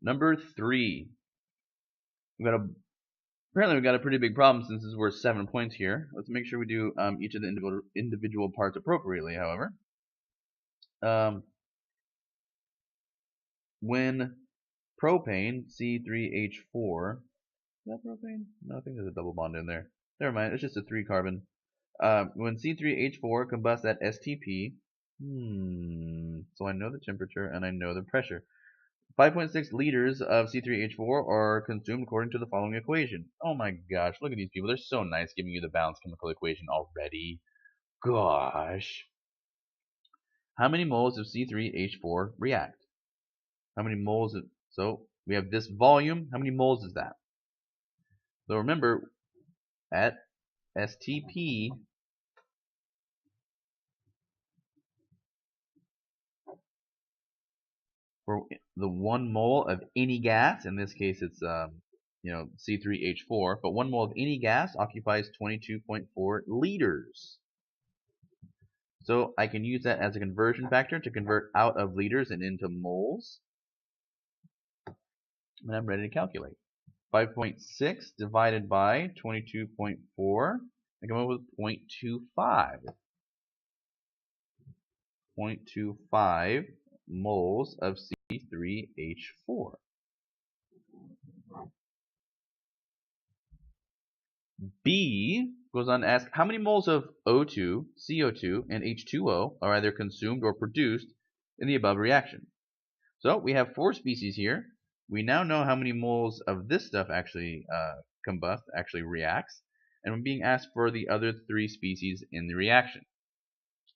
Number 3. Apparently we've got a pretty big problem since this is worth 7 points here. Let's make sure we do each of the individual parts appropriately, however. When propane, C3H4, is that propane? No, I think there's a double bond in there. Never mind, it's just a 3 carbon. When C3H4 combusts at STP, so I know the temperature and I know the pressure. 5.6 liters of C3H4 are consumed according to the following equation. Oh my gosh, look at these people. They're so nice giving you the balanced chemical equation already. Gosh. How many moles of C3H4 react? How many moles? So we have this volume. How many moles is that? So remember, at STP, for the 1 mole of any gas, in this case it's C3H4, but 1 mole of any gas occupies 22.4 liters. So I can use that as a conversion factor to convert out of liters and into moles. And I'm ready to calculate. 5.6 divided by 22.4, I come up with 0.25. 0.25 moles of C3H4. B goes on to ask how many moles of O2, CO2, and H2O are either consumed or produced in the above reaction. So we have 4 species here. We now know how many moles of this stuff actually actually reacts, and we're being asked for the other 3 species in the reaction.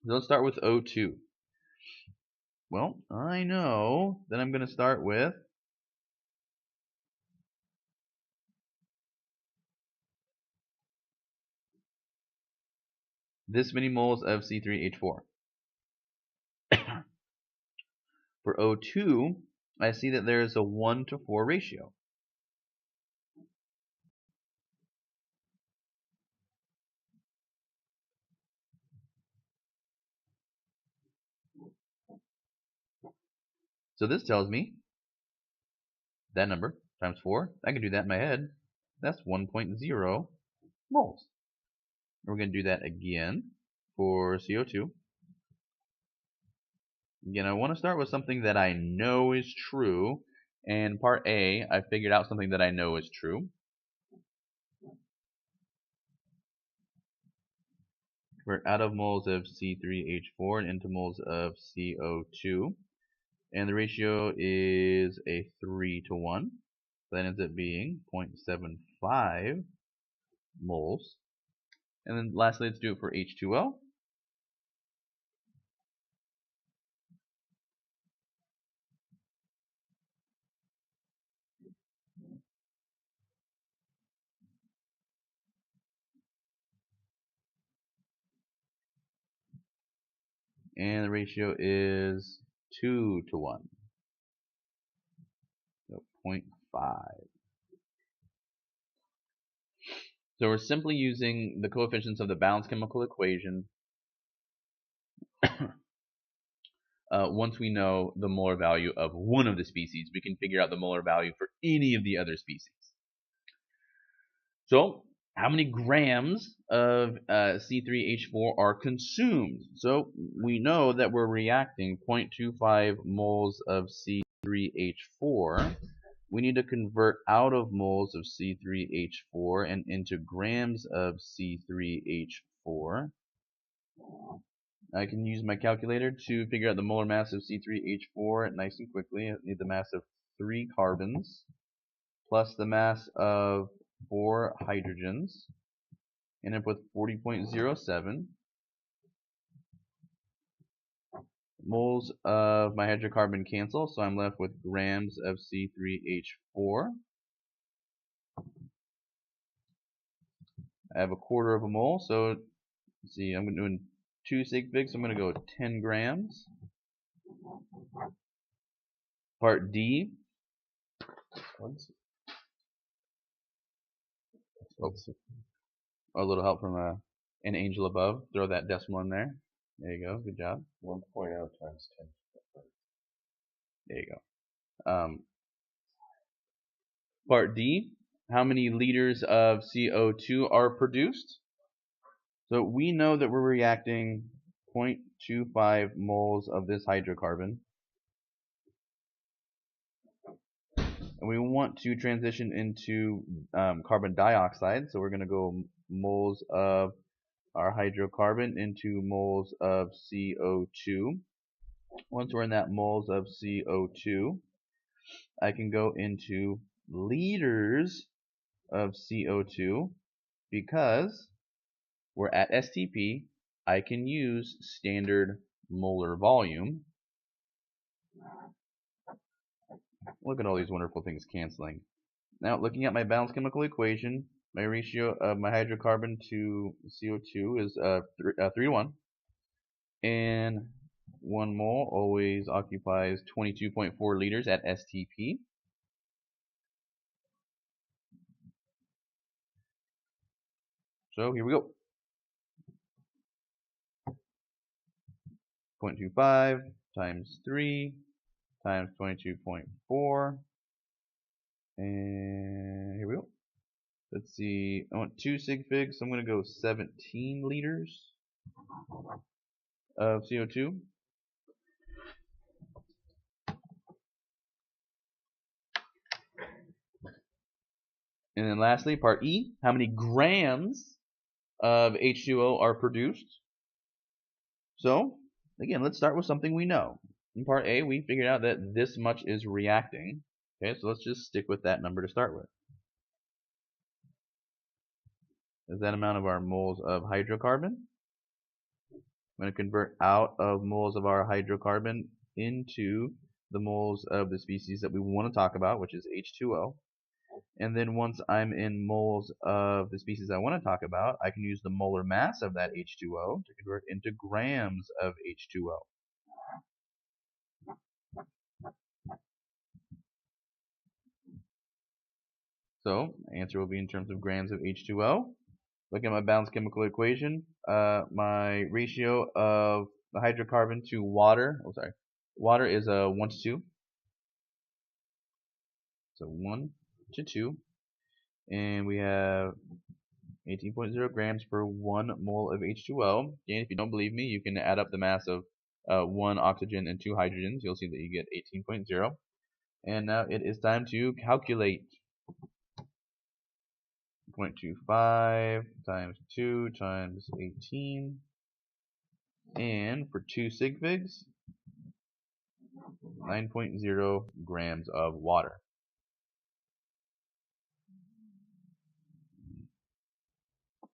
So let's start with O2. Well, I know that I'm going to start with this many moles of C3H4. For O2, I see that there is a 1:4 ratio. So this tells me that number times 4, I can do that in my head, that's 1.0 moles. We're going to do that again for CO2. Again, I want to start with something that I know is true, and part A, I figured out something that I know is true. We're out of moles of C3H4 and into moles of CO2. And the ratio is a 3:1. So that ends up being 0.75 moles. And then lastly, let's do it for H2O. And the ratio is 2:1. So 0.5. So we're simply using the coefficients of the balanced chemical equation once we know the molar value of one of the species, we can figure out the molar value for any of the other species. So how many grams of C3H4 are consumed? So we know that we're reacting 0.25 moles of C3H4. We need to convert out of moles of C3H4 and into grams of C3H4. I can use my calculator to figure out the molar mass of C3H4 nice and quickly. I need the mass of 3 carbons plus the mass of 4 hydrogens, and up with 40.07 moles of my hydrocarbon cancel, so I'm left with grams of C3H4. I have a 1/4 of a mole, so let's see, I'm doing 2 sig figs, so I'm going to go with 10 grams. Part D. A little help from an angel above. Throw that decimal in there. There you go. Good job. 1.0 times 10. There you go. Part D, how many liters of CO2 are produced? So we know that we're reacting 0.25 moles of this hydrocarbon. And we want to transition into carbon dioxide. So we're going to go moles of our hydrocarbon into moles of CO2. Once we're in that moles of CO2, I can go into liters of CO2 because we're at STP. I can use standard molar volume. Look at all these wonderful things canceling. Now, looking at my balanced chemical equation, my ratio of my hydrocarbon to CO2 is 3 to 1. And 1 mole always occupies 22.4 liters at STP. So here we go. 0.25 times 3 times 22.4. And here we go. Let's see. I want 2 sig figs, so I'm going to go 17 liters of CO2. And then lastly, part E, how many grams of H2O are produced? So, again, let's start with something we know. In part A, we figured out that this much is reacting. Okay, so let's just stick with that number to start with. Is that amount of our moles of hydrocarbon? I'm going to convert out of moles of our hydrocarbon into the moles of the species that we want to talk about, which is H2O. And then once I'm in moles of the species I want to talk about, I can use the molar mass of that H2O to convert into grams of H2O. So, answer will be in terms of grams of H2O. Look at my balanced chemical equation. My ratio of the hydrocarbon to water, water is 1 to 2. So 1 to 2. And we have 18.0 grams per 1 mole of H2O. And if you don't believe me, you can add up the mass of 1 oxygen and 2 hydrogens. You'll see that you get 18.0. And now it is time to calculate. 0.25 times 2 times 18. And for 2 sig figs, 9.0 grams of water.